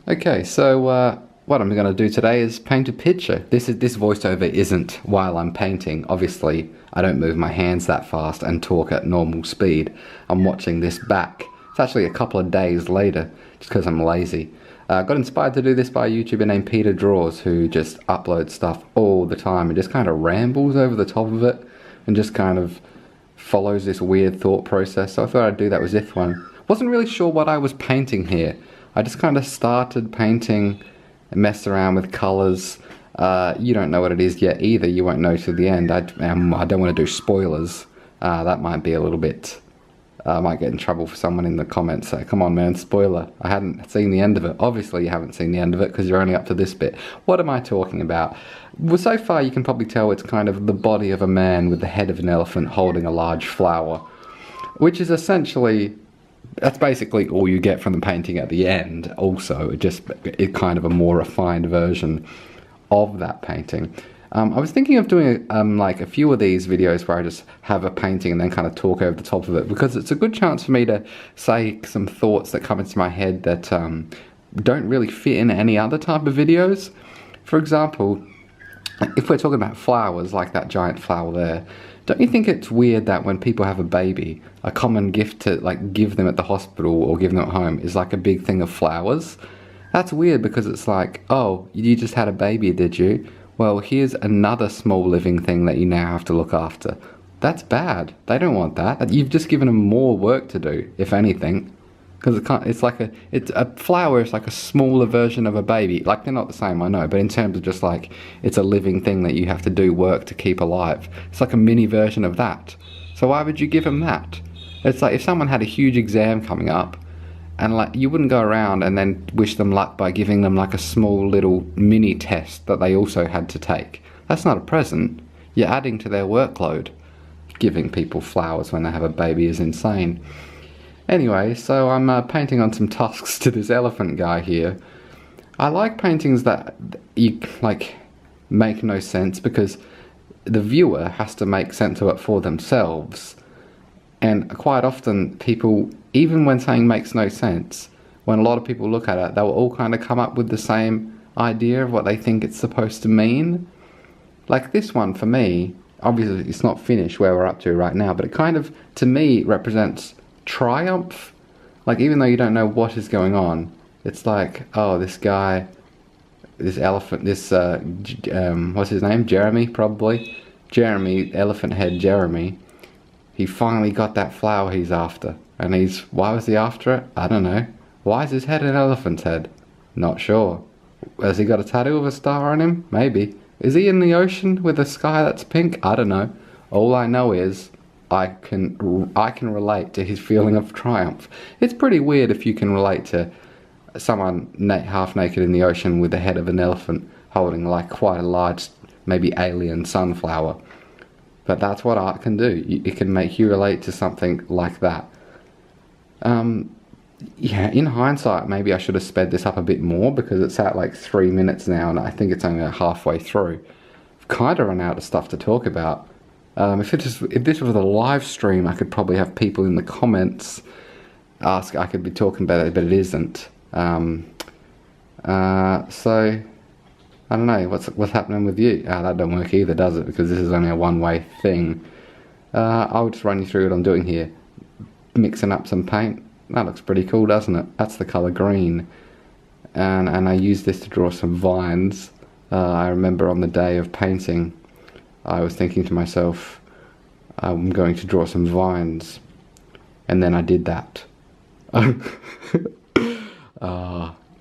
Okay, so what I'm going to do today is paint a picture. This voiceover isn't while I'm painting. Obviously, I don't move my hands that fast and talk at normal speed. I'm watching this back. It's actually a couple of days later, just because I'm lazy. I got inspired to do this by a YouTuber named Peter Draws, who just uploads stuff all the time and just kind of rambles over the top of it and just kind of follows this weird thought process. So I thought I'd do that with this one. Wasn't really sure what I was painting here. I just kind of started painting and messed around with colours. You don't know what it is yet either. You won't know till the end. I don't want to do spoilers. That might be a little bit... I might get in trouble for someone in the comments. Say, come on man, spoiler. I hadn't seen the end of it. Obviously you haven't seen the end of it because you're only up to this bit. What am I talking about? Well, so far you can probably tell it's kind of the body of a man with the head of an elephant holding a large flower. Which is essentially... That's basically all you get from the painting at the end. Also, it's kind of a more refined version of that painting. I was thinking of doing like a few of these videos where I just have a painting and then kind of talk over the top of it, because it's a good chance for me to say some thoughts that come into my head that don't really fit in any other type of videos. For example, if we're talking about flowers, like that giant flower there, don't you think it's weird that when people have a baby, a common gift to like give them at the hospital or give them at home is like a big thing of flowers? That's weird because it's like, oh, you just had a baby, did you? Well, here's another small living thing that you now have to look after. That's bad. They don't want that. You've just given them more work to do, if anything. Because it's a flower is like a smaller version of a baby. Like, they're not the same, I know, but in terms of just like, it's a living thing that you have to do work to keep alive. It's like a mini version of that. So why would you give them that? It's like if someone had a huge exam coming up, and like you wouldn't go around and then wish them luck by giving them like a small little mini test that they also had to take. That's not a present. You're adding to their workload. Giving people flowers when they have a baby is insane. Anyway, so I'm painting on some tusks to this elephant guy here. I like paintings that you like make no sense, because the viewer has to make sense of it for themselves. And quite often people, even when something makes no sense, when a lot of people look at it, they'll all kind of come up with the same idea of what they think it's supposed to mean. Like this one for me, obviously it's not finished where we're up to right now, but it kind of, to me, represents triumph. Like, even though you don't know what is going on, it's like, oh, this guy, this elephant, this what's his name, Jeremy, probably Jeremy, elephant head Jeremy, he finally got that flower he's after. And why was he after it? I don't know. Why is his head an elephant's head? Not sure. Has he got a tattoo of a star on him? Maybe. Is he in the ocean with a sky that's pink? I don't know. All I know is I can relate to his feeling of triumph. It's pretty weird if you can relate to someone half naked in the ocean with the head of an elephant holding like quite a large, maybe alien sunflower. But that's what art can do. It can make you relate to something like that. Yeah, in hindsight, maybe I should have sped this up a bit more, because it's at like 3 minutes now and I think it's only halfway through. I've kind of run out of stuff to talk about. If this was a live stream, I could probably have people in the comments ask. I could be talking about it, but it isn't. So I don't know what's happening with you. That don't work either, does it? Because this is only a one-way thing. I'll just run you through what I'm doing here. Mixing up some paint. That looks pretty cool, doesn't it? That's the colour green, and I use this to draw some vines. I remember on the day of painting, I was thinking to myself, I'm going to draw some vines, and then I did that.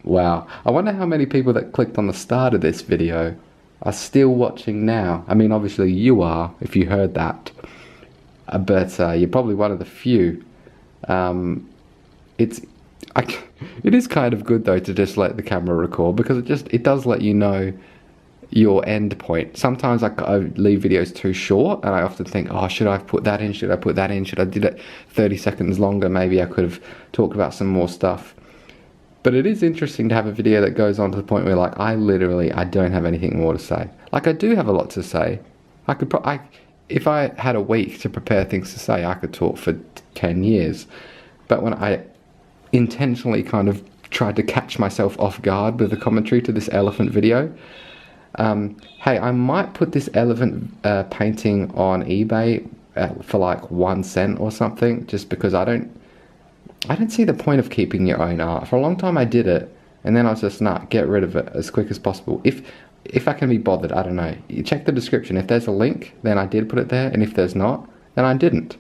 Wow. I wonder how many people that clicked on the start of this video are still watching now. I mean, obviously you are, if you heard that, but you're probably one of the few. It is kind of good though to just let the camera record, because it does let you know your end point. Sometimes I leave videos too short and I often think, oh, should I have put that in? Should I put that in? Should I did it 30 seconds longer? Maybe I could have talked about some more stuff. But it is interesting to have a video that goes on to the point where like I don't have anything more to say. Like, I do have a lot to say. If I had a week to prepare things to say, I could talk for 10 years. But when I intentionally kind of tried to catch myself off guard with the commentary to this elephant video. Hey, I might put this elephant painting on eBay for like 1 cent or something, just because I don't see the point of keeping your own art. For a long time I did it, and then I was just, nah, get rid of it as quick as possible. If I can be bothered, I don't know. You check the description. If there's a link, then I did put it there, and if there's not, then I didn't.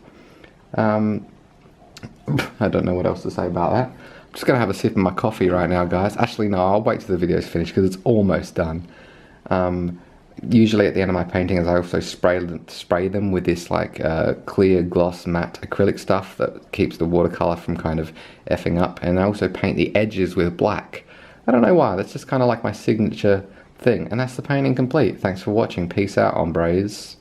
I don't know what else to say about that. I'm just gonna have a sip of my coffee right now, guys. Actually, no, I'll wait till the video's finished because it's almost done. Usually at the end of my paintings, I also spray them with this like clear gloss matte acrylic stuff that keeps the watercolor from kind of effing up, and I also paint the edges with black. I don't know why, that's just kind of like my signature thing, and that's the painting complete. Thanks for watching. Peace out, hombres.